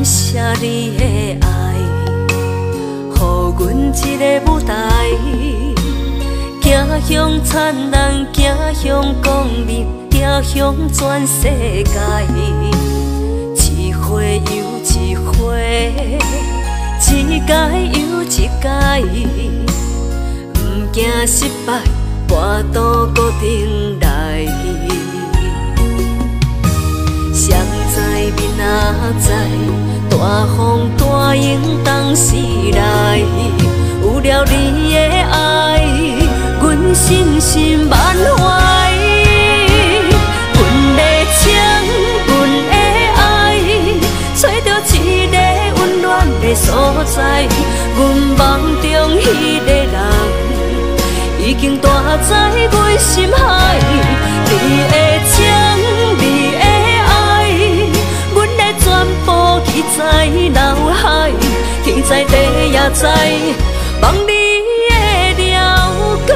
谢你的爱，予阮一个舞台，走向灿烂，走向光明，走向全世界。一回又一回，一届又一届，不惊失败，跋倒固定来。谁知明仔载，大风大雨同时来。有了你的爱，阮心心满怀。阮的情，阮的爱，找到一个温暖的所在。阮梦中迄个人，已经住在阮心海。你的情，你的爱，阮的全部记在脑海，天在地也知，望你的了解。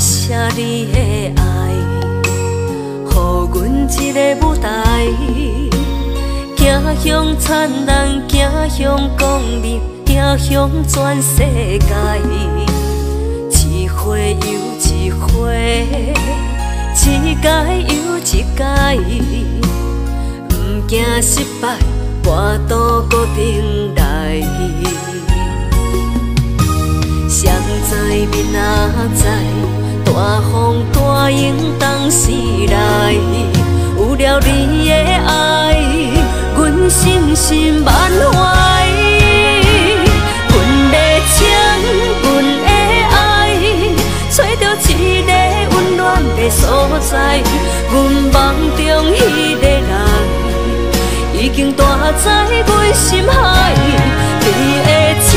谢你的爱，予阮一个舞台，走向灿烂，走向光明，走向全世界。一回又一回，一届又一届，不惊失败，跋倒固定来。谁知明仔载，大风大雨同时来。有了你的爱，阮心心满怀。阮的情，阮的爱，找到一个温暖的所在。阮梦中迄个人，已经住在阮心海。你的情，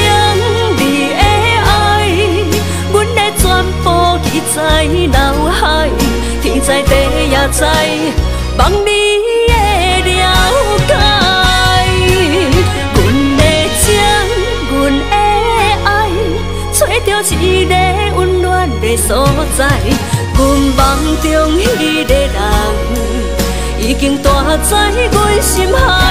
你的爱，阮的全部记在脑海，天在地也知，望你的了解。阮的情，阮的爱，找到一个温暖的所在。阮梦中迄个人，已经住在阮心海。